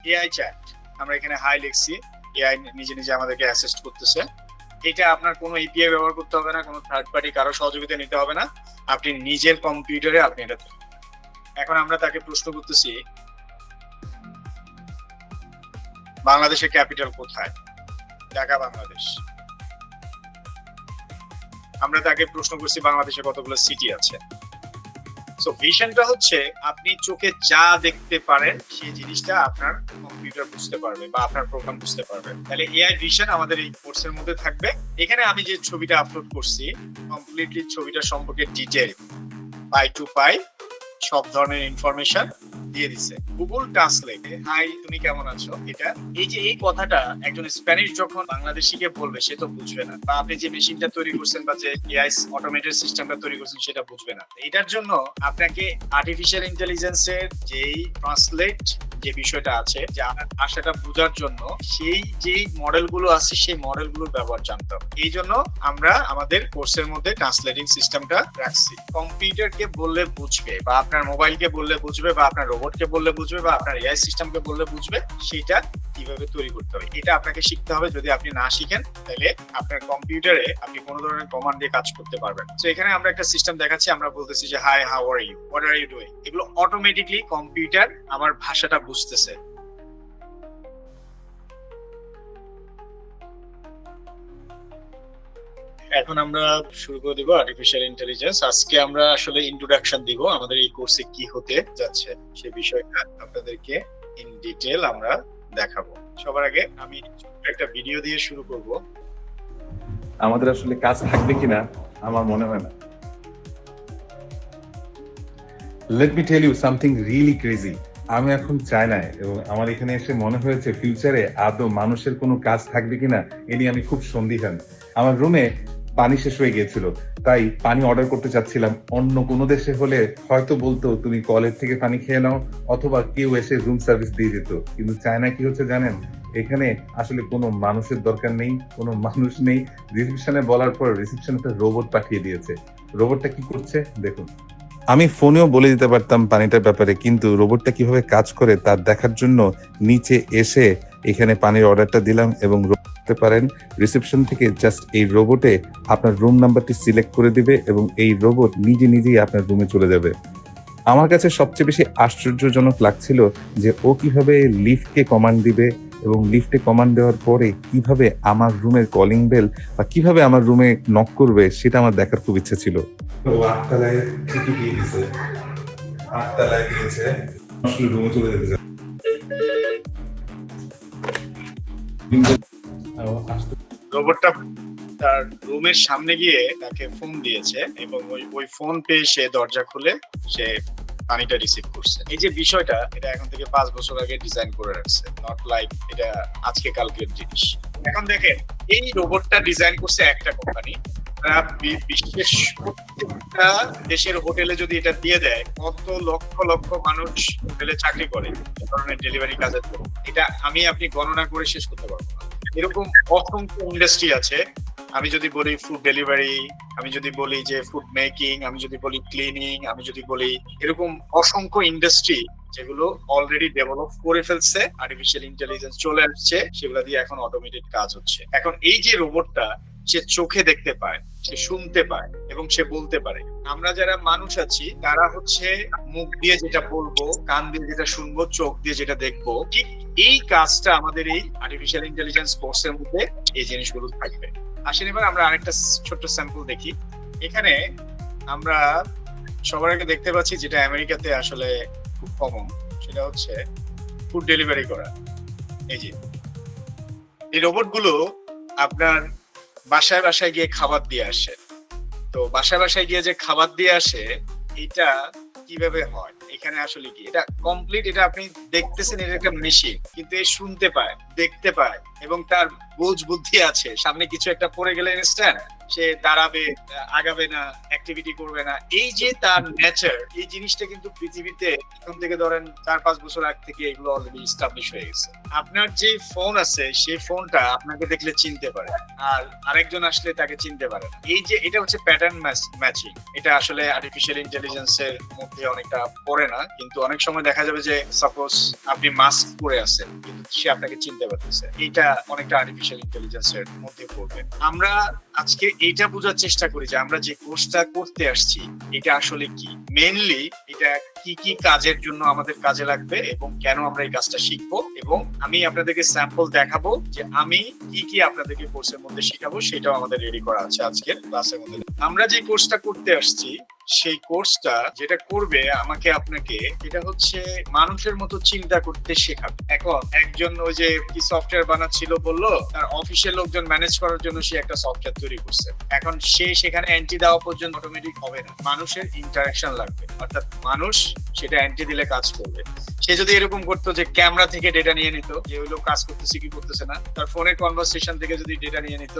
AI chat, আমরা এখানে high লিখছি, এআই নিজে নিজে আমাদেরকে অ্যাসিস্ট করতেছে। এটা আপনার কোনো এপিআই ব্যবহার করতে হবে না, কোনো থার্ড পার্টি কারো সহযোগিতা নিতে হবে না, আপনি নিজের কম্পিউটারে আপনি এটা। এখন আমরা তাকে প্রশ্ন করতেছি বাংলাদেশের ক্যাপিটাল কোথায়, ঢাকা বাংলাদেশ। আমরা তাকে প্রশ্ন করছি বাংলাদেশে কতগুলো সিটি আছে। সো ভিশনটা হচ্ছে আপনি চোখে যা দেখতে পারেন সেই জিনিসটা আপনার কম্পিউটার বুঝতে পারবে বা আপনার প্রোগ্রাম বুঝতে পারবে। তাহলে এআই ভিশন আমাদের এই কোর্সের মধ্যে থাকবে। এখানে আমি যে ছবিটা আপলোড করছি কমপ্লিটলি ছবিটা সম্পর্কে ডিটেইল পাই টু পাই সব ধরনের ইনফরমেশন দিয়ে দিছে। গুগল ট্রান্সলেটে হাই তুমি কেমন আছো, এটা এই যে এই কথাটা একজন স্প্যানিশ যখন বাংলাদেশিকে বলবে সে তো বুঝবে না, বা আপনি যে মেশিনটা তৈরি করছেন বা যে এআই অটোমেটেড সিস্টেমটা তৈরি করছেন সেটা বুঝবে না। এটার জন্য আপনাকে আর্টিফিশিয়াল ইন্টেলিজেন্সের যেই ট্রান্সলেট যে বিষয়টা আছে যে আপনার ভাষাটা বোঝার জন্য সেই যেই মডেলগুলো আছে সেই মডেলগুলোর ব্যবহার জানতে হবে। এই জন্য আমরা আমাদের কোর্সের মধ্যে ট্রান্সলেটিং সিস্টেমটা রাখছি। কম্পিউটারকে বললে বুঝবে বা আপনার মোবাইলকে বললে বুঝবে বা আপনার রোবটকে বললে বুঝবে বা আপনার এআই সিস্টেমকে বললে বুঝবে, সেটা কিভাবে তৈরি করতে হবে এটা আপনাকে শিখতে হবে। যদি আপনি না শিখেন তাহলে আপনার কম্পিউটারে আপনি কোনো ধরনের কমান্ড দিয়ে কাজ করতে পারবেন। তো এখানে আমরা একটা সিস্টেম দেখাচ্ছি, আমরা বলতেছি যে hi how are you, what are you doing, এগুলো অটোমেটিকলি কম্পিউটার আমার ভাষাটা বুঝতেছে। এখন আমরা শুরু করে দিব আর্টিফিশিয়াল ইন্টেলিজেন্স। আজকে আমরা আসলে ইন্ট্রোডাকশন দিব আমাদের এই কোর্সে কি হতে যাচ্ছে সেই বিষয়টা আপনাদেরকে ইন ডিটেল আমরা দেখাবো। সবার আগে আমি একটা ভিডিও দিয়ে শুরু করব। আমাদের আসলে কাজ থাকবে কিনা আমার মনে হয় না। Let me tell you something really crazy. আমি এখন চায়নায় এবং আমার এখানে এসে মনে হয়েছে ফিউচারে আদৌ মানুষের কোনো কাজ থাকবে কিনা এ নিয়ে আমি খুব সন্দিহান। আমার রুমে পানি শেষ হয়ে গিয়েছিল, তাই পানি অর্ডার করতে চাচ্ছিলাম। অন্য কোনো দেশে হলে হয়তো বলতো তুমি কলের থেকে পানি খেয়ে নাও, অথবা কেউ এসে রুম সার্ভিস দিয়ে দিত। কিন্তু চায়না কি হচ্ছে জানেন, এখানে আসলে কোনো মানুষের দরকার নেই, কোনো মানুষ নেই। রিসেপশনে বলার পর রিসেপশন একটা রোবট পাঠিয়ে দিয়েছে। রোবটটা কি করছে দেখুন। আমি ফোনেও বলে দিতে পারতাম পানিটার ব্যাপারে, কিন্তু রোবটটা কিভাবে কাজ করে তার দেখার জন্য নিচে এসে এখানে পানির অর্ডারটা দিলাম এবং করতে পারেন রিসেপশন থেকে জাস্ট এই রোবটে আপনার রুম নাম্বারটি সিলেক্ট করে দিবে এবং এই রোবট নিজে নিজেই আপনার রুমে চলে যাবে। আমার কাছে সবচেয়ে বেশি আশ্চর্যজনক লাগছিল যে ও কিভাবে লিফটকে কমান্ড দিবে এবং লিফটে কমান্ড দেওয়ার পরে কিভাবে আমার রুমের কলিং বেল বা কিভাবে আমার রুমে নক করবে সেটা আমার দেখার খুব ইচ্ছা ছিল। ও আটতলায় চিঠি দিয়ে দিয়েছে, আটতলায় দিয়েছে, আসলে রুমে চলে যেতে চায়। রোবটটা তার রুমের সামনে গিয়ে তাকে ফোন দিয়েছে এবং ওই ফোন পেয়ে সে দরজা খুলে সে পানিটা রিসিভ করছে। এই যে বিষয়টা, এটা এখন থেকে 5 বছর আগে ডিজাইন করে রাখছে, নট লাইক এটা আজকে কালকের জিনিস। এখন দেখেন এই রোবটটা ডিজাইন করছে একটা কোম্পানি, বিশেষ প্রত্যেকটা দেশের হোটেলে যদি এটা দিয়ে দেয়, কত লক্ষ লক্ষ মানুষ হোটেলে চাকরি করে এই ধরনের ডেলিভারি কাজের জন্য, এটা আমি আপনি গণনা করে শেষ করতে পারবো না। এরকম অসংখ্য ইন্ডাস্ট্রি আছে। আমি যদি বলি ফুড ডেলিভারি, আমি যদি বলি যে ফুড মেকিং, আমি যদি বলি ক্লিনিং, আমি যদি বলি এরকম অসংখ্য ইন্ডাস্ট্রি যেগুলো অলরেডি ডেভেলপ করে ফেলছে, আর্টিফিশিয়াল ইন্টেলিজেন্স চলে আসছে, সেগুলো দিয়ে এখন অটোমেটেড কাজ হচ্ছে। এখন এই যে রোবটটা, সে চোখে দেখতে পায়, সে শুনতে পায় এবং সে বলতে পারে। আমরা যারা মানুষ আছি তারা হচ্ছে মুখ দিয়ে যেটা বলবো, কান দিয়ে যেটা শুনবো, চোখ দিয়ে যেটা দেখবো, ঠিক এই কাজটা আমাদের এই আর্টিফিশিয়াল ইন্টেলিজেন্স কোর্সের মধ্যে এই জিনিসগুলো থাকবে। আসেন এবার আমরা আরেকটা ছোট্ট স্যাম্পল দেখি। এখানে আমরা সবার আগে দেখতে পাচ্ছি যেটা আমেরিকাতে আসলে খুব কমন, সেটা হচ্ছে ফুড ডেলিভারি করা। এই যে এই রোবট গুলো আপনার বাসায় বাসায় গিয়ে খাবার দিয়ে আসে। তো বাসায় বাসায় গিয়ে যে খাবার দিয়ে আসে, এটা কিভাবে হয়, এখানে আসলে কি এটা কমপ্লিট, এটা আপনি দেখতেছেন এটা একটা মেশিন, কিন্তু এ শুনতে পায়, দেখতে পায়, এবং তার বুঝ বুদ্ধি আছে, সামনে কিছু একটা পড়ে গেলে ইনস্ট্যান্ট সে দাঁড়াবে, আগাবে না, অ্যাক্টিভিটি করবে না, এই যে তার নেচার, এই জিনিসটা কিন্তু পৃথিবীতে এখন থেকে ধরেন 4-5 বছর আগ থেকে এগুলো অলরেডি এস্টাবলিশ হয়ে গেছে। আপনার যে ফোন আছে সেই ফোনটা আপনাকে দেখলে চিনতে পারে, আর আরেকজন আসলে তাকে চিনতে পারে না। এই যে এটা হচ্ছে প্যাটার্ন ম্যাচিং, এটা আসলে আর্টিফিশিয়াল ইন্টেলিজেন্সের মধ্যে অনেকটা পড়ে না, কিন্তু অনেক সময় দেখা যাবে যে সাপোজ আপনি মাস্ক পরে আছেন কিন্তু সে আপনাকে চিনতে পারতেছে, এটা অনেকটা আর্টিফিশিয়াল ইন্টেলিজেন্সের মধ্যে পড়বে। আমরা আজকে এইটা বোঝার চেষ্টা করি যে আমরা যে কোর্সটা করতে আসছি এটা আসলে কি, মেইনলি এটা কি কি কাজের জন্য আমাদের কাজে লাগবে এবং কেন আমরা এই কাজটা শিখবো, এবং আমি আপনাদেরকে স্যাম্পল দেখাবো যে আমি কি কি আপনাদেরকে কোর্সের মধ্যে শিখাবো, সেটাও আমাদের রেডি করা আছে আজকের ক্লাসের মধ্যে। আমরা যে কোর্সটা করতে আসছি সেই কোর্সটা যেটা করবে আমাকে আপনাকে, এটা হচ্ছে মানুষের মতো চিন্তা করতে শেখাবে। এখন একজন ওই যে কি সফটওয়্যার বানাচ্ছিল বললো, তার অফিসের লোকজন ম্যানেজ করার জন্য সে একটা সফটওয়্যার তৈরি করছে, এখন সে সেখানে এন্ট্রি দেওয়া পর্যন্ত অটোমেটিক হবে না, মানুষের ইন্টারাকশন লাগবে, অর্থাৎ মানুষ সেটা এন্ট্রি দিলে কাজ করবে। সে যদি এরকম করতো যে ক্যামেরা থেকে ডেটা নিয়ে নিত যে ওই লোক কাজ করতেছে কি করতেছে না, তার ফোনের কনভারসেশন থেকে যদি ডেটা নিয়ে নিত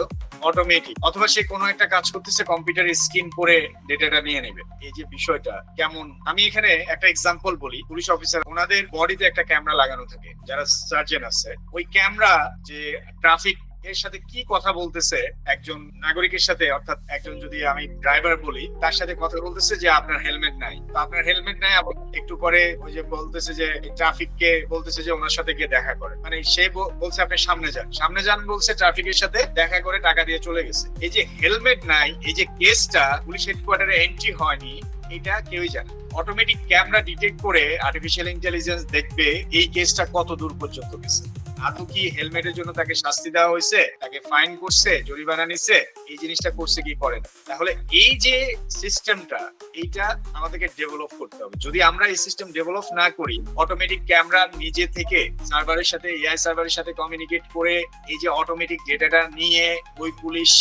অটোমেটিক, অথবা সে কোনো একটা কাজ করতেছে কম্পিউটারে স্ক্রিন করে ডেটাটা নিয়ে নেবে। এই যে বিষয়টা কেমন, আমি এখানে একটা এক্সাম্পল বলি। পুলিশ অফিসার ওনাদের বডিতে একটা ক্যামেরা লাগানো থাকে, যারা সার্জন আছে ওই ক্যামেরা যে ট্রাফিক এর সাথে কি কথা বলতেছে একজন নাগরিকের সাথে, অর্থাৎ একজন যদি আমি ড্রাইভার বলি তার সাথে কথা বলতেছে যে আপনার হেলমেট নাই, তো আপনার হেলমেট নাই, একটু পরে ওই যে বলতেছে যে ট্রাফিক কে বলতেছে যে ওনার সাথে গিয়ে দেখা করে, মানে সে বলছে আপনি সামনে যান, সামনে যান বলছে, ট্রাফিকের সাথে দেখা করে টাকা দিয়ে চলে গেছে। এই যে হেলমেট নাই, এই যে কেসটা পুলিশ হেডকোয়ার্টারে এন্ট্রি হয়নি, এটা কেউই জানে। অটোমেটিক ক্যামেরা ডিটেক্ট করে আর্টিফিশিয়াল ইন্টেলিজেন্স দেখবে এই কেসটা কত দূর পর্যন্ত গেছে, আদৌ কি হেলমেটের জন্য তাকে শাস্তি দেওয়া হয়েছে, তাকে ফাইন করছে, জরিমানা নিছে, এই জিনিসটা করছে কি করেন। তাহলে এই যে সিস্টেমটা, এইটা আমাদেরকে ডেভেলপ করতে হবে। যদি আমরা এই সিস্টেম ডেভেলপ না করি, অটোমেটিক ক্যামেরা নিজে থেকে সার্ভারের সাথে, এআই সার্ভারের সাথে কমিউনিকেট করে এই যে অটোমেটিক ডেটাটা নিয়ে ওই পুলিশ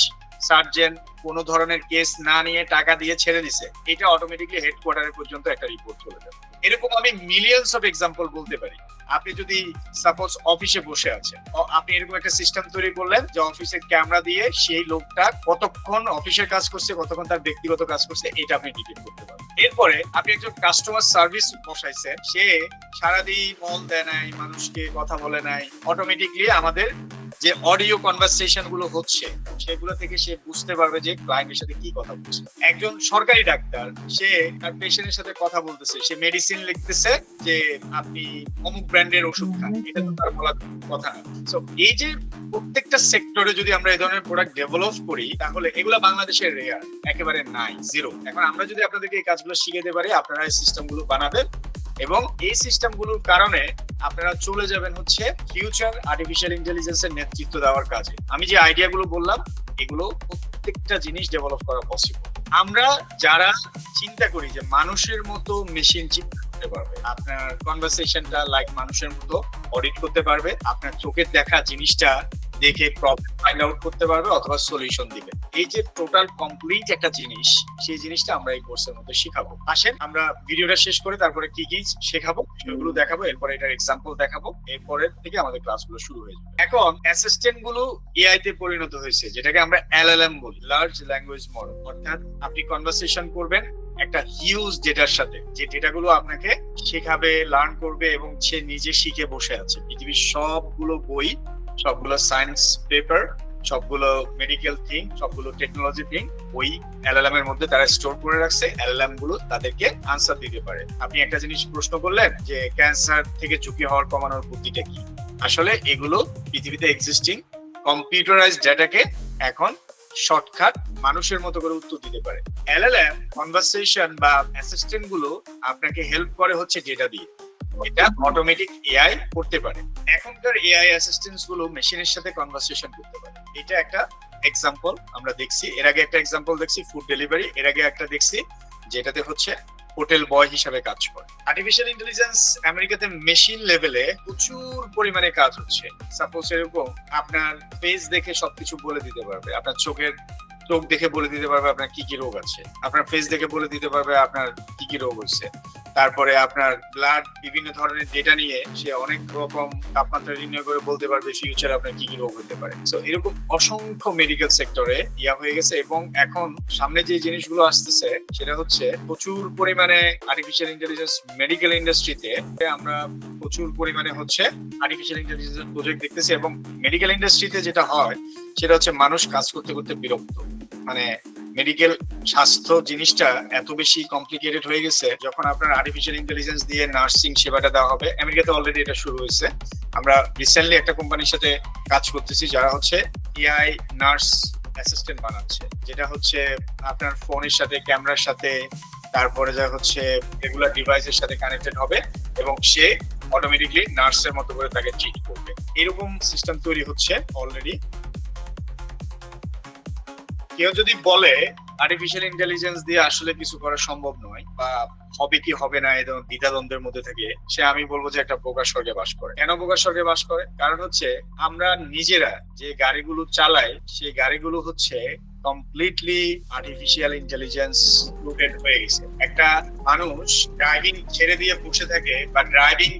সার্জেন্ট কোনো ধরনের কেস না নিয়ে টাকা দিয়ে ছেড়ে দিছে, এটা অটোমেটিকলি হেডকোয়ার্টারে পর্যন্ত একটা রিপোর্ট চলে যাবে। এরকম আমি মিলিয়নস অফ এক্সাম্পল বলতে পারি। আপনি যদি সাপোজ অফিসে বসে আছেন, আপনি এরকম একটা সিস্টেম তৈরি করলেন যে অফিসের ক্যামেরা দিয়ে সেই লোকটা কতক্ষণ অফিসের কাজ করছে, কতক্ষণ তার ব্যক্তিগত কাজ করছে, এটা আপনি ডিটেক্ট করতে পারবেন। এরপরে আপনি একজন কাস্টমার সার্ভিস বসাইছেন, সে সারাদিন কল দেয় নাই, মানুষকে কথা বলে নাই, অটোমেটিকলি আমাদের যে অডিও কনভারসেশন গুলো হচ্ছে সেগুলো থেকে সে বুঝতে পারবে যে ক্লায়েন্টের সাথে কি কথা বলছে। একজন সরকারি ডাক্তার, সে তার পেশেন্টের সাথে কথা বলতেছে, সে মেডিসিন লিখতেছে যে আপনি অমুক ব্র্যান্ডের ওষুধ খান, এটা তো তার বলার কথা না। সো এই যে প্রত্যেকটা সেক্টরে যদি আমরা এই ধরনের প্রোডাক্ট ডেভেলপ করি, তাহলে এগুলা বাংলাদেশের রেয়ার, একেবারে নাই, জিরো। এখন আমরা যদি আপনাদেরকে এই কাজগুলো শিখাতে পারি, আপনারা এই সিস্টেমগুলো বানাবেন এবং এই সিস্টেমগুলোর কারণে আপনারা চলে যাবেন হচ্ছে ফিউচার আর্টিফিশিয়াল ইন্টেলিজেন্সের নেতৃত্ব দেওয়ার কাজে। আমি যে আইডিয়াগুলো বললাম এগুলো প্রত্যেকটা জিনিস ডেভেলপ করা পসিবল। আমরা যারা চিন্তা করি যে মানুষের মতো মেশিন চিন্তা করতে পারবে, আপনার কনভারসেশনটা লাইক মানুষের মতো অডিট করতে পারবে, আপনার চোখের দেখা জিনিসটা দেখে প্রবলেম ফাইন্ড আউট করতে পারবে অথবা সলিউশন দিবে, এই যে টোটাল কমপ্লিট একটা জিনিস, সেই জিনিসটা আমরা এই কোর্সের মধ্যে শিখাবো। আসেন আমরা ভিডিওটা শেষ করে তারপরে কি কি শেখাবো সেগুলো দেখাবো, এরপরে এটার এক্সাম্পল দেখাবো, এরপরের থেকে আমাদের ক্লাসগুলো শুরু হয়ে যাবে। এখন অ্যাসিস্ট্যান্ট গুলো এআই তে পরিণত হয়েছে, যেটাকে আমরা এলএলএম বলি, লার্জ ল্যাঙ্গুয়েজ মডেল। অর্থাৎ আপনি কনভারসেশন করবেন একটা হিউজ ডেটার সাথে, যে ডেটাগুলো আপনাকে শেখাবে, লার্ন করবে এবং সে নিজে শিখে বসে আছে। পৃথিবীর সবগুলো বই, সবগুলো সায়েন্স পেপার, সবগুলো মেডিকেল থিং, সবগুলো টেকনোলজি থিং ওই এলএলএম এর মধ্যে তারা স্টোর করে রাখছে। এলএলএম গুলো তাদেরকে আনসার দিতে পারে। আপনি একটা জিনিস প্রশ্ন করলেন যে ক্যান্সার থেকে ঝুঁকি হওয়ার কমানোর বুদ্ধিটা কি, আসলে এগুলো পৃথিবীতে এক্সিস্টিং কম্পিউটারাইজড ডেটাকে এখন শর্টকাট মানুষের মতো করে উত্তর দিতে পারে। এলএলএম কনভারসেশন বা অ্যাসিস্ট্যান্ট গুলো আপনাকে হেল্প করে হচ্ছে ডেটা দিয়ে, এটা অটোমেটিক এআই করতে পারে। এখনকার এআই অ্যাসিস্ট্যান্টস গুলো মেশিনের সাথে কনভারসেশন করতে পারে। এটা একটা এক্সাম্পল আমরা দেখছি, এর আগে একটা এক্সাম্পল দেখছি ফুড ডেলিভারি, এর আগে একটা দেখছি যেটাতে হচ্ছে হোটেল বয় হিসাবে কাজ করে। আর্টিফিশিয়াল ইন্টেলিজেন্স আমেরিকাতে মেশিন লেভেলে প্রচুর পরিমাণে কাজ হচ্ছে। সাপোজ এরকম আপনার ফেস দেখে সবকিছু বলে দিতে পারবে, আপনার চোখের চোখ দেখে বলে দিতে পারবে আপনার কি কি রোগ আছে, আপনার ফেস দেখে বলে দিতে পারবে আপনার কি কি রোগ হচ্ছে। তারপরে আপনার ব্লাড বিভিন্ন ধরনের ডেটা নিয়ে সে অনেক রকম তাপমাত্রা নির্ণয় করে বলতে পারবে ফিউচারে আপনার কি কি রোগ হতে পারে। তো এরকম অসংখ্য মেডিকেল সেক্টরে হয়ে গেছে, এবং এখন সামনে যে জিনিসগুলো আসতেছে সেটা হচ্ছে প্রচুর পরিমাণে আর্টিফিশিয়াল ইন্টেলিজেন্স মেডিকেল ইন্ডাস্ট্রিতে আমরা প্রচুর পরিমাণে হচ্ছে আর্টিফিশিয়াল ইন্টেলিজেন্স প্রজেক্ট দেখতেছি। এবং মেডিকেল ইন্ডাস্ট্রিতে যেটা হয় সেটা হচ্ছে মানুষ কাজ করতে করতে বিরক্ত, মানে মেডিকেল স্বাস্থ্য জিনিসটা এত বেশি কমপ্লিকেটেড হয়ে গেছে। যখন আপনার আর্টিফিশিয়াল ইন্টেলিজেন্স দিয়ে নার্সিং সেবাটা দেওয়া হবে, আমেরিকাতে অলরেডি এটা শুরু হয়েছে। আমরা রিসেন্টলি একটা কোম্পানির সাথে কাজ করতেছি যারা হচ্ছে এআই নার্স অ্যাসিস্ট্যান্ট বানাচ্ছে, যেটা হচ্ছে আপনার ফোনের সাথে ক্যামেরার সাথে তারপরে যা হচ্ছে রেগুলার ডিভাইসের সাথে কানেক্টেড হবে এবং সে অটোমেটিকলি নার্সের মতো করে তাকে ট্রিট করবে। এরকম সিস্টেম তৈরি হচ্ছে অলরেডি। কেউ যদি বলে আর্টিফিশিয়াল ইন্টেলিজেন্স দিয়ে আসলে কিছু করা সম্ভব নয় বা হবে কি হবে না এরকম দ্বিধাদ্বন্দ্বের মধ্যে থাকে, সে আমি বলবো যে একটা বোকার স্বর্গে বাস করে। কেন বোকার স্বর্গে বাস করে? কারণ হচ্ছে আমরা নিজেরা যে গাড়িগুলো চালাই সেই গাড়িগুলো হচ্ছে কমপ্লিটলি আর্টিফিশিয়াল ইন্টেলিজেন্স রুটেড হয়ে গেছে। একটা মানুষ ড্রাইভিং ছেড়ে দিয়ে বসে থাকে বা ড্রাইভিং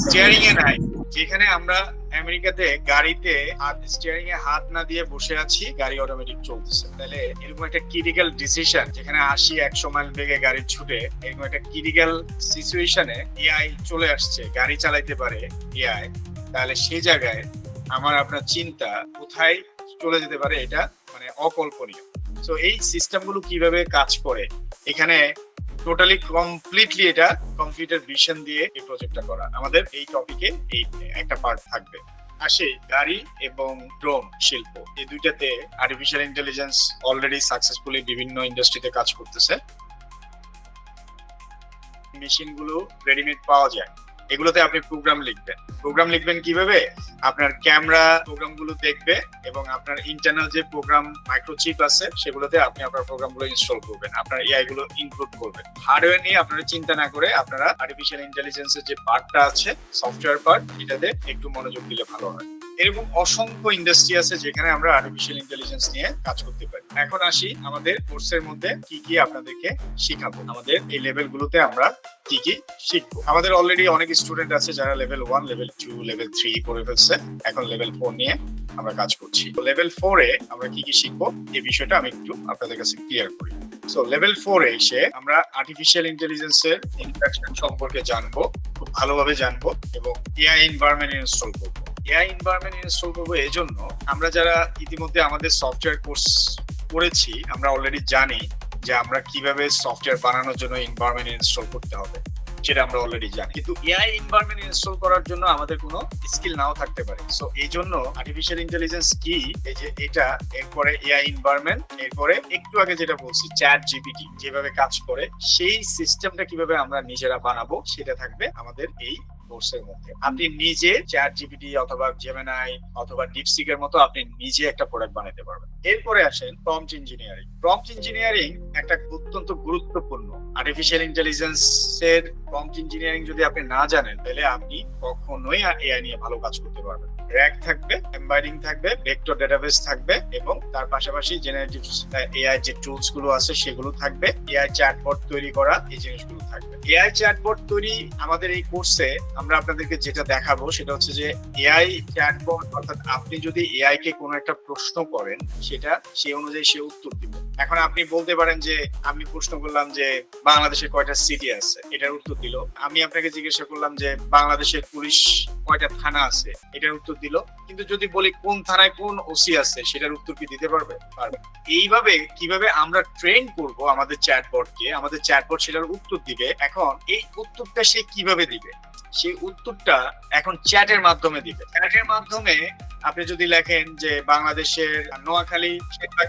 স্টিয়ারিং এ নাই, যেখানে আমরা আমেরিকাতে গাড়িতে স্টিয়ারিং এ হাত না দিয়ে বসে আছি, গাড়ি অটোমেটিক চলতেছে। তাহলে এরকম একটা ক্রিটিক্যাল ডিসিশন যেখানে 80-100 মাইল বেগে গাড়ি ছুটে, এরকম একটা ক্রিটিক্যাল সিচুয়েশনে এআই চলে আসছে, গাড়ি চালাইতে পারে এআই, তাহলে সেই জায়গায় আমার আপনার চিন্তা কোথায় চলে যেতে পারে, এটা মানে অকল্পনীয়। তো এই সিস্টেমগুলো কিভাবে কাজ করে, এখানে টোটালি কমপ্লিটলি এটা কম্পিউটার ভিশন দিয়ে এই প্রজেক্টটা করা। আমাদের এই টপিকে এই একটা পার্ট থাকবে। আসে গাড়ি এবং ড্রোন শিল্প, এই দুইটাতে আর্টিফিশিয়াল ইন্টেলিজেন্স অলরেডি সাকসেসফুলি বিভিন্ন ইন্ডাস্ট্রিতে কাজ করতেছে। মেশিনগুলো রেডিমেড পাওয়া যায়, এগুলোতে আপনি প্রোগ্রাম লিখবেন কিভাবে? আপনার ক্যামেরা প্রোগ্রামগুলো দেখবে এবং আপনার ইন্টারনাল যে প্রোগ্রাম মাইক্রোচিপ আছে সেগুলোতে আপনি আপনার প্রোগ্রামগুলো ইনস্টল করবেন, আপনার এআই গুলো ইনক্লুড করবেন। হার্ডওয়্যার নিয়ে আপনারা চিন্তা না করে আপনারা আর্টিফিশিয়াল ইন্টেলিজেন্সের যে পার্টটা আছে, সফটওয়্যার পার্ট, এটাতে একটু মনোযোগ দিলে ভালো হয়। এরকম অসংখ্য ইন্ডাস্ট্রি আছে যেখানে আমরা আর্টিফিশিয়াল ইন্টেলিজেন্স নিয়ে কাজ করতে পারি। এখন আসি আমাদের কোর্সের মধ্যে কি কি আপনাদেরকে শিখাবো। আমাদের এই লেভেলগুলোতে আমরা কি কি শিখবো। আমাদের অলরেডি অনেক স্টুডেন্ট আছে যারা লেভেল 1, লেভেল 2, লেভেল 3 করে ফেলছে, এখন লেভেল 4 নিয়ে আমরা কাজ করছি। তো লেভেল 4 এ আমরা কি কি শিখবো এই বিষয়টা আমি একটু আপনাদের কাছে ক্লিয়ার করি। সো লেভেল 4 এ এসে আমরা আর্টিফিশিয়াল ইন্টেলিজেন্সের ইন্ট্রোডাকশন সম্পর্কে জানবো, খুব ভালোভাবে জানবো এবং এআই এনভায়রনমেন্ট ইনস্টল করবো। এআই এনভায়রনমেন্ট ইনস্টল করবো এই জন্য, আমরা যারা ইতিমধ্যে আমাদের সফটওয়্যার কোর্স করেছি আমরা অলরেডি জানি যে আমরা কিভাবে সফটওয়্যার বানানোর জন্য এনভায়রনমেন্ট ইনস্টল করতে হবে, সেটা আমরা অলরেডি জানি। কিন্তু এআই এনভায়রনমেন্ট ইনস্টল করার জন্য আমাদের কোনো স্কিল নাও থাকতে পারে। সো এই জন্য আর্টিফিশিয়াল ইন্টেলিজেন্স কি, এই যে এটা, এরপরে এআই এনভায়রনমেন্ট, এরপরে একটু আগে যেটা বলছি চ্যাট জিপিটি যেভাবে কাজ করে সেই সিস্টেমটা কিভাবে আমরা নিজেরা বানাবো সেটা থাকবে আমাদের এই কোর্সের মধ্যে। আপনি নিজে চ্যাট জিপিটি অথবা জেমিনাই অথবা ডিপসিকের মতো আপনি নিজে একটা প্রোডাক্ট বানাতে পারবেন। এরপরে আসেন প্রম্পট ইঞ্জিনিয়ারিং। প্রম্পট ইঞ্জিনিয়ারিং একটা অত্যন্ত গুরুত্বপূর্ণ। আর্টিফিশিয়াল ইন্টেলিজেন্স এর প্রম্পট ইঞ্জিনিয়ারিং যদি আপনি না জানেন তাহলে আপনি কখনোই এআই নিয়ে ভালো কাজ করতে পারবেন। র্যাগ থাকবে, এমবেডিং থাকবে, ভেক্টর ডেটাবেস থাকবে এবং তার পাশাপাশি জেনারেটিভ এআই যে টুলস গুলো আছে সেগুলো থাকবে, এআই চ্যাটবট তৈরি করা, এই জিনিসগুলো থাকবে। এআই চ্যাটবট তৈরি আমাদের এই কোর্সে আমরা আপনাদেরকে যেটা দেখাবো সেটা হচ্ছে যে এআই চ্যাটবট, অর্থাৎ আপনি যদি এআই কে কোনো একটা প্রশ্ন করেন সেটা সেই অনুযায়ী সে উত্তর দিবে। এখন আপনি বলতে পারেন যে আমি প্রশ্ন করলাম যে বাংলাদেশে কয়টা সিটি আছে, এটার উত্তর দিল। আমি আপনাকে জিজ্ঞাসা করলাম যে বাংলাদেশের পুলিশ কয়টা থানা আছে, এটার উত্তর দিল। কিন্তু যদি বলি কোন থানায় কোন ওসি আছে, সেটার উত্তর কি দিতে পারবে? পারবে। এইভাবে কিভাবে আমরা ট্রেন করব আমাদের চ্যাটবটকে, আমাদের চ্যাটবট সেটার উত্তর দিবে। এখন এই উত্তরটা সে কিভাবে দিবে? সেই উত্তরটা এখন চ্যাটের মাধ্যমে দিবে। চ্যাটের মাধ্যমে আপনি যদি লেখেন যে বাংলাদেশের নোয়াখালী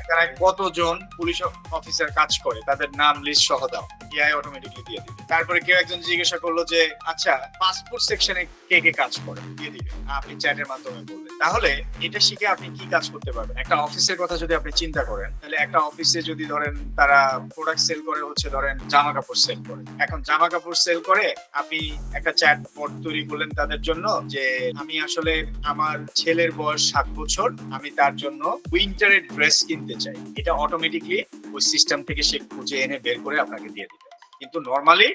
থানায় কতজন পুলিশ অফিসার কাজ করে, তাদের নাম লিস্ট সহ দাও, এআই অটোমেটিকলি দিয়ে দিবে। তারপরে কেউ একজন জিজ্ঞাসা করলো যে আচ্ছা পাসপোর্ট সেকশনে কে কে কাজ করে, দিয়ে দিবে, আপনি চ্যাটের মাধ্যমে বললেন। তাহলে এটা শিখে আপনি কি কাজ করতে পারবেন? একটা অফিসের কথা যদি আপনি চিন্তা করেন, তাহলে একটা অফিসে যদি ধরেন তারা প্রোডাক্ট সেল করে, হচ্ছে ধরেন জামা কাপড় সেল করে। এখন জামা কাপড় সেল করে আপনি একটা চ্যাটবট তৈরি করলেন তাদের জন্য যে আমি আসলে আমার ছেলের বয়স 7 বছর, আমি তার জন্য উইন্টারের ড্রেস কিনতে চাই, এটা অটোমেটিকলি ওই সিস্টেম থেকে সে খুঁজে এনে বের করে আপনাকে দিয়ে দিবে। কিন্তু নর্মালি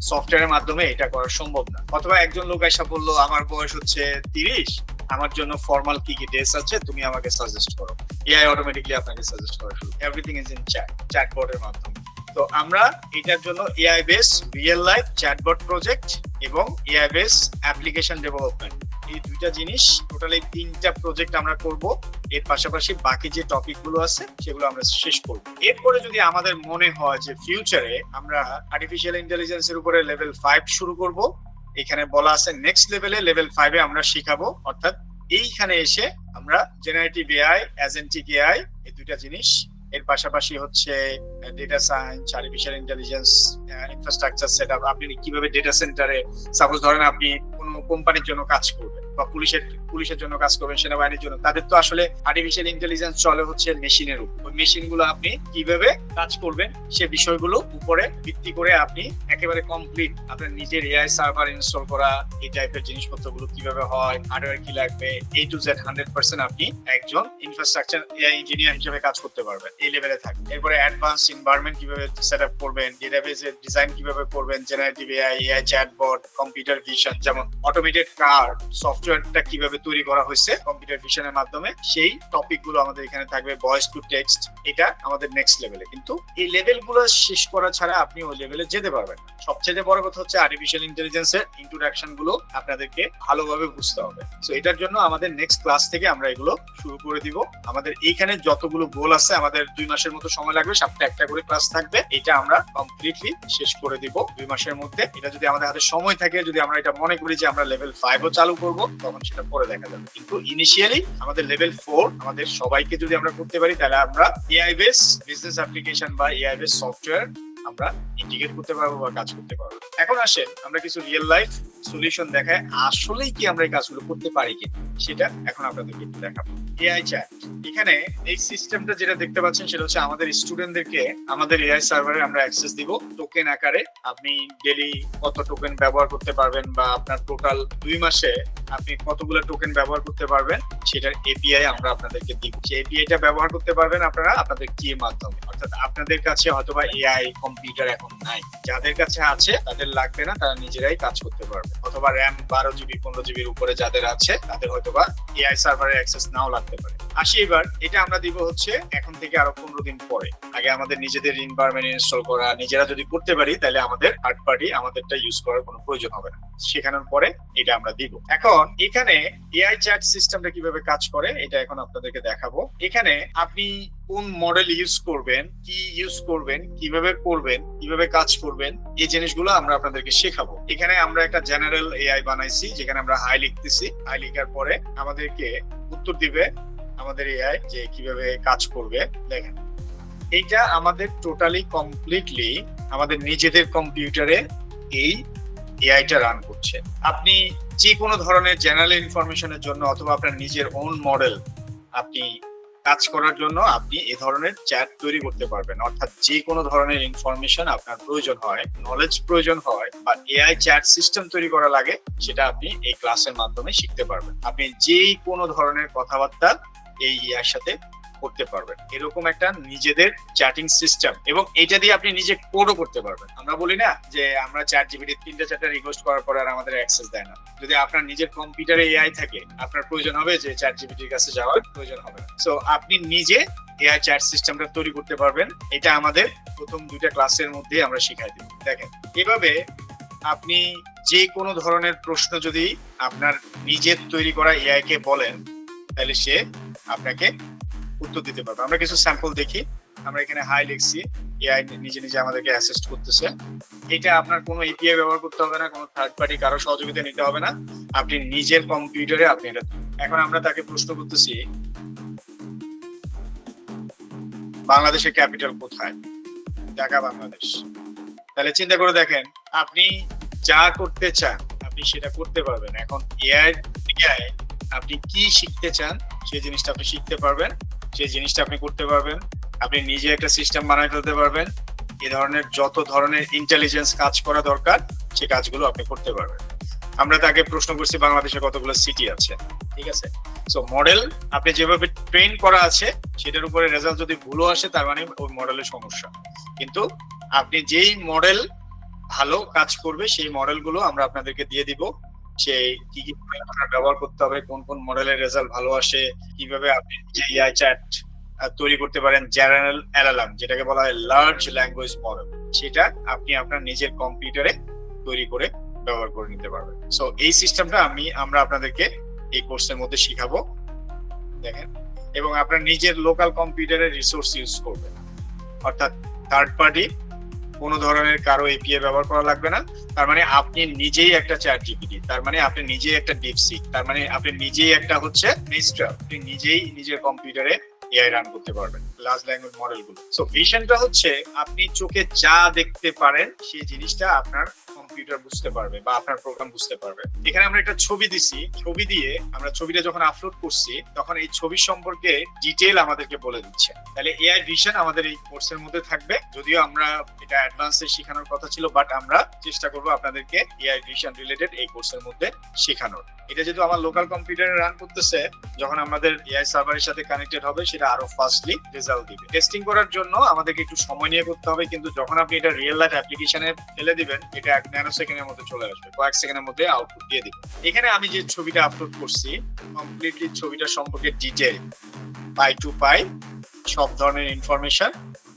সফটওয়্যারের মাধ্যমে এটা করা সম্ভব না। অথবা একজন লোক এসে বললো আমার বয়স হচ্ছে 30, আমার জন্য ফর্মাল কি কি ড্রেস আছে তুমি আমাকে সাজেস্ট করো, এআই অটোমেটিকলি আপনাকে সাজেস্ট করা শুরু। এভরিথিং ইজ ইন চ্যাটবটের মাধ্যমে। তো আমরা এটার জন্য AI base real life chatbot project এবং এআই বেস অ্যাপ্লিকেশন ডেভেলপমেন্ট, এই দুইটা জিনিস টোটালি 3টা প্রজেক্ট আমরা করব। এর পাশাপাশি বাকি যে টপিক গুলো আছে সেগুলো আমরা শেষ করব। এরপরে যদি আমাদের মনে হয় যে ফিউচারে আমরা আর্টিফিশিয়াল ইন্টেলিজেন্সের উপরে লেভেল 5 শুরু করব, এখানে বলা আছে নেক্সট লেভেলে লেভেল 5 এ আমরা শিখাবো, অর্থাৎ এইখানে এসে আমরা জেনারেটিভ এআই, অ্যাজেন্টিক এআই, এই দুইটা জিনিস, এর পাশাপাশি হচ্ছে data science, artificial intelligence, infrastructure setup, আপনি কিভাবে ডেটা সেন্টারে, সাপোজ ধরেন আপনি কোনো কোম্পানির জন্য কাজ করবেন বা পুলিশের জন্য কাজ করবেন, সেনাবাহিনীর জন্য, তাদের তো আসলে আর্টিফিশিয়াল ইন্টেলিজেন্স চলে হচ্ছে মেশিনের উপর। ওই মেশিনগুলো আপনি কিভাবে কাজ করবেন সে বিষয়গুলো উপরে ভিত্তি করে আপনি একেবারে কমপ্লিট আপনার নিজের এআই সার্ভার ইনস্টল করা, এই টাইপের জিনিসপত্রগুলো কিভাবে হয়, হার্ডওয়্যার কি লাগবে, A to Z 100% আপনি একজন ইনফ্রাস্ট্রাকচার এআই ইঞ্জিনিয়ার হিসেবে কাজ করতে পারবেন, এই লেভেলে থাকবে। এরপরে অ্যাডভান্স এনভায়রনমেন্ট কিভাবে সেটআপ করবেন, ডেটাবেসের ডিজাইন কিভাবে করবেন, generative AI, AI chatbot, computer vision, যেমন অটোমেটেড কার সফটওয়্যারটা কিভাবে তৈরি করা হয়েছে কম্পিউটার ভিশনের মাধ্যমে, সেই টপিক গুলো আমাদের এখানে থাকবে। ভয়েস টু টেক্সট, এটা আমাদের নেক্সট লেভেলে। কিন্তু এই লেভেল গুলো শেষ করা ছাড়া আপনি ওই লেভেলে যেতে পারবেন না। সবচেয়ে বড় কথা হচ্ছে আর্টিফিশিয়াল ইন্টেলিজেন্সের ইন্ট্রোডাকশন গুলো আপনাদেরকে ভালোভাবে বুঝতে হবে। তো এটার জন্য আমাদের নেক্সট ক্লাস থেকে আমরা এগুলো শুরু করে দিব। আমাদের এইখানে যতগুলো গোল আছে, আমাদের 2 মাসের মতো সময় লাগবে, সপ্তাহে একটা করে ক্লাস থাকবে, এটা আমরা কমপ্লিটলি শেষ করে দিব 2 মাসের মধ্যে। এটা যদি আমাদের হাতে সময় থাকে, যদি আমরা এটা মনে করি যে আমরা লেভেল 5 ও চালু করব, তখন সেটা পরে দেখা যাবে। কিন্তু ইনিশিয়ালি আমাদের লেভেল 4 আমাদের সবাইকে যদি আমরা করতে পারি, তাহলে আমরা এআই বেস বিজনেস অ্যাপ্লিকেশন বা এআই বেস সফটওয়্যার আমরা ইন্টিগ্রেট করতে পারবো বা কাজ করতে পারবো। এখন আসেন আমরা কিছু রিয়েল লাইফ সলিউশন দেখায় আসলেই কি আমরা এই কাজগুলো করতে পারি কি, সেটা এখন আপনাদেরকে একটু দেখাবো। এআই চ্যাট, এখানে এই সিস্টেমটা যেটা দেখতে পাচ্ছেন সেটা হচ্ছে আমাদের স্টুডেন্টদেরকে আমাদের এআই সার্ভারে আমরা অ্যাক্সেস দিব টোকেন আকারে। আপনি ডেইলি কত টোকেন ব্যবহার করতে পারবেন বা আপনার টোটাল 2 মাসে আপনি কতগুলো টোকেন ব্যবহার করতে পারবেন, সেটার এপিআই আমরা আপনাদেরকে দিব। সেই এপিআইটা ব্যবহার করতে পারবেন আপনারা আপনাদের কি মাধ্যমে, অর্থাৎ আপনাদের কাছে হয়তোবা এআই কম্পিউটার এখন নাই, যাদের কাছে আছে তাদের লাগবে না, তারা নিজেরাই কাজ করতে পারবে। অথবা র্যাম 12 জিবি 15 জিবির উপরে যাদের আছে তাদের হয়তোবা এআই সার্ভারের অ্যাক্সেস নাও লাগতে পারে। আসি এবার, এটা আমরা দিব হচ্ছে এখন থেকে আরো 15 দিন পরে। আগে আমাদের নিজেদের এনভায়রনমেন্ট ইনস্টল করা, নিজেরা যদি করতে পারি তাহলে আমাদের থার্ড পার্টি আমাদেরটা ইউজ করার কোনো প্রয়োজন হবে না, শেখানোর পরে এটা আমরা দিব। এখন এখানে এআই চ্যাট সিস্টেমটা কিভাবে কাজ করে এটা এখন আপনাদেরকে দেখাবো। এখানে আপনি কোন মডেল ইউজ করবেন, কি ইউজ করবেন, কিভাবে করবেন, কিভাবে কাজ করবেন, এই জিনিসগুলো আমরা আপনাদেরকে শেখাবো। এখানে আমরা একটা জেনারেল এআই বানাইছি, যেখানে আমরা হাই লিখতেছি, হাই লিখার পরে আমাদেরকে উত্তর দিবে আমাদের এআই যে কিভাবে কাজ করবে। দেখেন, এইটা আমাদের টোটালি কমপ্লিটলি আমাদের নিজেদের কম্পিউটারে এই এআইটা রান করছে। আপনি যে কোনো ধরনের জেনারেল ইনফরমেশনের জন্য অথবা আপনার নিজের ওন মডেল আপনি কাজ করার জন্য আপনি এই ধরনের চ্যাট তৈরি করতে পারবেন। অর্থাৎ যে কোনো ধরনের ইনফরমেশন আপনার প্রয়োজন হয়, নলেজ প্রয়োজন হয় বা এআই চ্যাট সিস্টেম তৈরি করা লাগে, সেটা আপনি এই ক্লাসের মাধ্যমে শিখতে পারবেন। আপনি যে কোনো ধরনের কথাবার্তা এই এআইর সাথে করতে পারবেন, এরকম একটা নিজেদের চ্যাটিং সিস্টেম, এবং এটা দিয়ে আপনি নিজে কোডও করতে পারবেন। আমরা বলি না যে আমরা চ্যাট জিপিটি 3-4টা রিকোয়েস্ট করার পরে আর আমাদের অ্যাক্সেস দেয় না। যদি আপনার নিজের কম্পিউটারে এআই থাকে, আপনার প্রয়োজন হবে যে চ্যাট জিপিটির কাছে যাওয়ার প্রয়োজন হবে না। সো আপনি নিজে এআই চ্যাট সিস্টেমটা তৈরি করতে পারবেন। এটা আমাদের প্রথম 2টা ক্লাসের মধ্যে আমরা শিখাই দেব। দেখেন, এভাবে আপনি যে কোনো ধরনের প্রশ্ন যদি আপনার নিজের তৈরি করা এআই কে বলেন, তাহলে সে আপনাকে উত্তর দিতে পারবে। আমরা কিছু স্যাম্পল দেখি। আমরা এখানে হাই লিখছি, এআই নিজে নিজে আমাদেরকে অ্যাসিস্ট করতেছে। এটা আপনার কোনো এপিআই ব্যবহার করতে হবে না, কোনো থার্ড পার্টি কারো সহযোগিতা নিতে হবে না, আপনি নিজের কম্পিউটারে আপনি এটা। এখন আমরা তাকে প্রশ্ন করতেছি, বাংলাদেশের ক্যাপিটাল কোথায়? ঢাকা, বাংলাদেশ। তাহলে চিন্তা করে দেখেন, আপনি যা করতে চান আপনি সেটা করতে পারবেন। এখন এআই আপনি কি শিখতে চান সেই জিনিসটা আপনি শিখতে পারবেন, সেই জিনিসটা আপনি করতে পারবেন। আপনি নিজে একটা সিস্টেম বানায় ফেলতে পারবেন। এই ধরনের যত ধরনের ইন্টেলিজেন্স কাজ করা দরকার সেই কাজগুলো আপনি করতে পারবেন। আমরা তাকে প্রশ্ন করছি বাংলাদেশে কতগুলো সিটি আছে, ঠিক আছে। সো মডেল আপনি যেভাবে ট্রেন করা আছে সেটার উপরে রেজাল্ট যদি ভুলও আসে তার মানে ওই মডেলের সমস্যা। কিন্তু আপনি যেই মডেল ভালো কাজ করবে সেই মডেলগুলো আমরা আপনাদেরকে দিয়ে দিব, সেই কি কি আপনার ব্যবহার করতে হবে, কোন কোন মডেলের রেজাল্ট ভালো আসে, কিভাবে আপনি যে এআই চ্যাট তৈরি করতে পারেন, জেনারেল এলএলএম যেটাকে বলা হয় লার্জ ল্যাঙ্গুয়েজ মডেল, সেটা আপনি আপনার নিজের কম্পিউটারে তৈরি করে ব্যবহার করে নিতে পারবেন। সো এই সিস্টেমটা আমরা আপনাদেরকে এই কোর্সের মধ্যে শিখাবো, দেখেন। এবং আপনার নিজের লোকাল কম্পিউটারের রিসোর্স ইউজ করবেন, অর্থাৎ থার্ড পার্টি কোনো ধরনের কারো এপিআই ব্যবহার করা লাগবে না। তার মানে আপনি নিজেই একটা চ্যাট জিপিটি, তার মানে আপনি নিজেই একটা ডিপসিক, তার মানে আপনি নিজেই একটা হচ্ছে মিস্ট্রাল, আপনি নিজেই নিজের কম্পিউটারে এআই রান করতে পারবেন লার্জ ল্যাঙ্গুয়েজ মডেলগুলো। সো ভিশনটা হচ্ছে আপনি চোখে যা দেখতে পারেন সেই জিনিসটা আপনার কম্পিউটার বুঝতে পারবে বা আপনার প্রোগ্রাম বুঝতে পারবে। এখানে আমরা একটা ছবি দিছি, ছবি দিয়ে আমরা ছবিটা যখন আপলোড করছি তখন এই ছবি সম্পর্কে ডিটেইল আমাদেরকে বলে দিচ্ছে। তাহলে এআই ভিশন আমাদের এই কোর্সের মধ্যে থাকবে, যদিও আমরা এটা অ্যাডভান্সে শেখানোর কথা ছিল, বাট আমরা চেষ্টা করবো আপনাদেরকে এআই ভিশন রিলেটেড এই কোর্সের মধ্যে শেখানোর। এটা যেহেতু আমার লোকাল কম্পিউটারে রান করতেছে, যখন আমাদের এআই সার্ভারের সাথে কানেক্টেড হবে সেটা আরো ফাস্টলি রেজাল্ট দিবে। টেস্টিং করার জন্য আমাদেরকে একটু সময় নিয়ে করতে হবে, কিন্তু যখন আপনি এটা রিয়েল লাইফ অ্যাপ্লিকেশনে ফেলে দিবেন এটা 1 ন্যানো সেকেন্ডের মধ্যে চলে আসবে, কয়েক সেকেন্ডের মধ্যে আউটপুট দিয়ে দিবে। এখানে আমি যে ছবিটা আপলোড করছি কমপ্লিটলি ছবিটা সম্পর্কে ডিটেইল পাই টু পাই সব ধরনের ইনফরমেশন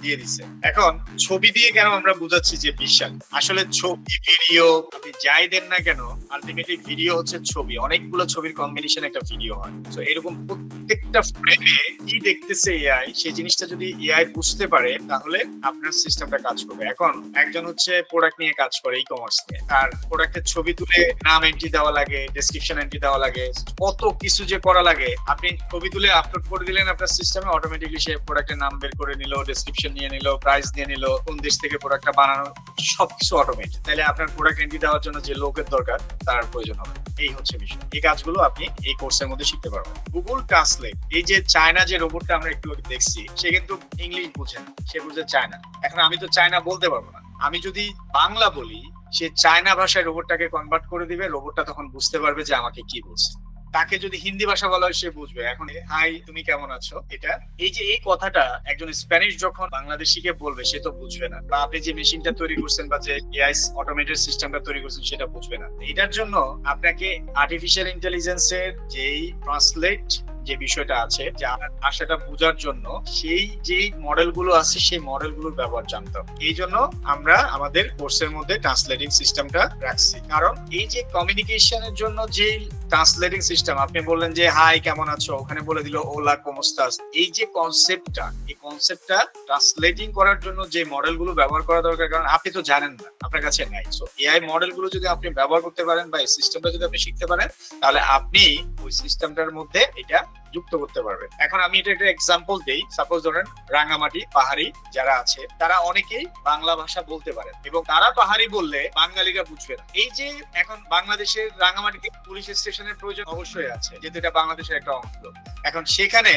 দিয়ে দিচ্ছে। এখন ছবি দিয়ে কেন আমরা বুঝাচ্ছি যে বিশাল, আসলে ছবি ভিডিও আপনি যাই দেন না কেন আলটিমেটলি ভিডিও হচ্ছে ছবি, অনেকগুলো ছবির কম্বিনেশন একটা ভিডিও হয়। তো এরকম প্রত্যেকটা ফ্রেমে কি দেখতেছে এআই সেই জিনিসটা যদি এআই বুঝতে পারে তাহলে আপনার সিস্টেমটা কাজ করবে। এখন একজন হচ্ছে প্রোডাক্ট নিয়ে কাজ করে, ই কমার্স নিয়ে, আর প্রোডাক্টের ছবি তুলে নাম এন্ট্রি দেওয়া লাগে, ডেসক্রিপশন এন্ট্রি দেওয়া লাগে, কত কিছু যে করা লাগে। আপনি ছবি তুলে আপলোড করে দিলেন আপনার সিস্টেমে, অটোমেটিকলি সে প্রোডাক্টের নাম বের করে নিল, ডেসক্রিপশন নিয়ে নিল, প্রাইস দিয়ে নিল, কোন দেশ থেকে প্রোডাক্টটা বানানো, সবকিছু অটোমেট। তাহলে আপনার প্রোডাক্ট এন্ট্রি দেওয়ার জন্য যে লোকের দরকার তার প্রয়োজন হবে। এই হচ্ছে বিষয়, এই কাজগুলো আপনি এই কোর্সের মধ্যে শিখতে পারবেন। গুগল ট্রান্সলেট, এই যে চায়না যে রোবটটা আমরা একটু দেখছি, সে কিন্তু ইংলিশ বুঝে না, সে বুঝে চায়না। এখন আমি তো চায়না বলতে পারবো না, আমি যদি বাংলা বলি সে চায়না ভাষায় রোবটটাকে কনভার্ট করে দিবে, রোবটটা তখন বুঝতে পারবে যে আমাকে কি বলছে। তাকে যদি হিন্দি ভাষা বলা হয় সে বুঝবে। এখন হাই তুমি কেমন আছো, এটা এই যে এই কথাটা একজন স্প্যানিশ যখন বাংলাদেশিকে বলবে সে তো বুঝবে না, বা আপনি যে মেশিনটা তৈরি করছেন বা যে এআই অটোমেটেড সিস্টেমটা তৈরি করছেন সেটা বুঝবে না। এটার জন্য আপনাকে আর্টিফিশিয়াল ইন্টেলিজেন্সের যেই ট্রান্সলেট যে বিষয়টা আছে, যে আপনার ভাষাটা বোঝার জন্য সেই যেই মডেলগুলো আছে সেই মডেলগুলোর ব্যবহার জানতে হবে। এই জন্য আমরা আমাদের কোর্সের মধ্যে ট্রান্সলেটিং সিস্টেমটা রাখছি, কারণ এই যে কমিউনিকেশনের জন্য যে ট্রান্সলেটিং সিস্টেম, আপনি বললেন যে হাই কেমন আছো, ওখানে বলে দিল ওলা কোমোস্তাস, এই যে কনসেপ্টটা, এই কনসেপ্টটা ট্রান্সলেটিং করার জন্য যে মডেলগুলো ব্যবহার করা দরকার, কারণ আপনি তো জানেন না, আপনার কাছে নাই। সো এআই মডেলগুলো যদি আপনি ব্যবহার করতে পারেন বা এই সিস্টেমটা যদি আপনি শিখতে পারেন তাহলে আপনি ওই সিস্টেমটার মধ্যে এটা যুক্ত করতে পারবেন। এখন আমি এটা একটা এক্সাম্পল দেই, সাপোজ ধরেন রাঙামাটি পাহাড়ি যারা আছে তারা অনেকেই বাংলা ভাষা বলতে পারেন, এবং তারা পাহাড়ি বললে বাঙালিরা বুঝবে না। এই যে এখন বাংলাদেশের রাঙামাটিতে পুলিশ স্টেশনের প্রয়োজন অবশ্যই আছে, যেহেতু এটা বাংলাদেশের একটা অংশ। এখন সেখানে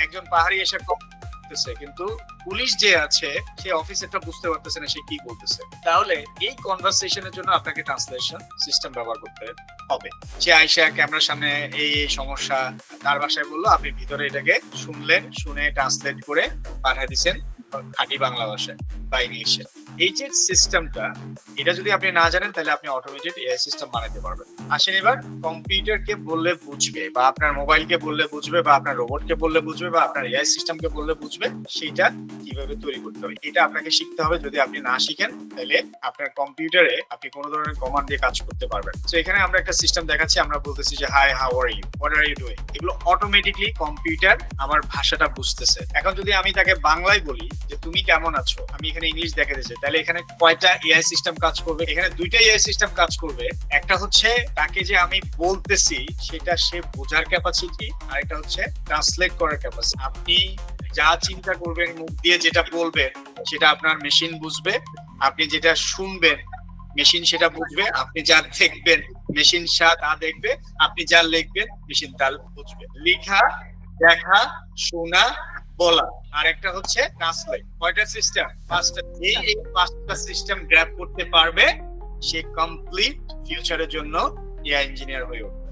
একজন পাহাড়ি এসে করতেছে, কিন্তু পুলিশ যে আছে সে অফিসারটা বুঝতে পারতেছে না সে কি বলতেছে। তাহলে এই কনভারসেশনের জন্য আপনাকে ট্রান্সলেশন সিস্টেম ব্যবহার করতে হবে। সে আয়শা ক্যামেরার সামনে এই সমস্যা তার ভাষায় বললো, আপনি ভিতরে এটাকে শুনলেন, শুনে ট্রান্সলেট করে পাঠিয়ে দিচ্ছেন খাঁটি বাংলা ভাষায় বা ইংলিশে। এই যে সিস্টেমটা, এটা যদি আপনি না জানেন তাহলে আপনি অটোমেটেড এআই সিস্টেম বানাতে পারবেন। আসেন এবার কম্পিউটারকে বললে বুঝবে, বা আপনার মোবাইলকে বললে বুঝবে, বা আপনার রোবটকে বললে বুঝবে, বা আপনার এআই সিস্টেমকে বললে বুঝবে, সেটা কিভাবে তৈরি করতে হবে এটা আপনাকে শিখতে হবে। যদি আপনি না শিখেন তাহলে আপনার কম্পিউটারে আপনি কোনো ধরনের কমান্ড দিয়ে কাজ করতে পারবেন। তো এখানে আমরা একটা সিস্টেম দেখাচ্ছি, আমরা বলতেছি যে hi how are you, what are you doing, এগুলো অটোমেটিকলি কম্পিউটার আমার ভাষাটা বুঝতেছে। এখন যদি আমি তাকে বাংলায় বলি যে তুমি কেমন আছো, আমি এখানে ইংলিশ দেখে দিয়েছি, তাহলে এখানে কয়টা এআই সিস্টেম কাজ করবে? এখানে দুইটা এআই সিস্টেম কাজ করবে। একটা হচ্ছে তাকে যে আমি বলতেছি সেটা সে বোঝার ক্যাপাসিটি, আর একটা হচ্ছে ট্রান্সলেট করার ক্যাপাসিটি। আপনি যা চিন্তা করবেন, মুখ দিয়ে যেটা বলবেন সেটা আপনার মেশিন বুঝবে, আপনি যেটা শুনবেন মেশিন সেটা বুঝবে, আপনি যা দেখবেন মেশিন তা দেখবে, আপনি যা লিখবেন মেশিন তা বুঝবে। লেখা, দেখা, শোনা, বলা, আর একটা হচ্ছে ট্রান্সলেট। কয়টা সিস্টেম? পাঁচটা। এই পাঁচটা সিস্টেম গ্র্যাব করতে পারবে সে কমপ্লিট ফিউচারের জন্য এআই ইঞ্জিনিয়ার হয়ে উঠবে।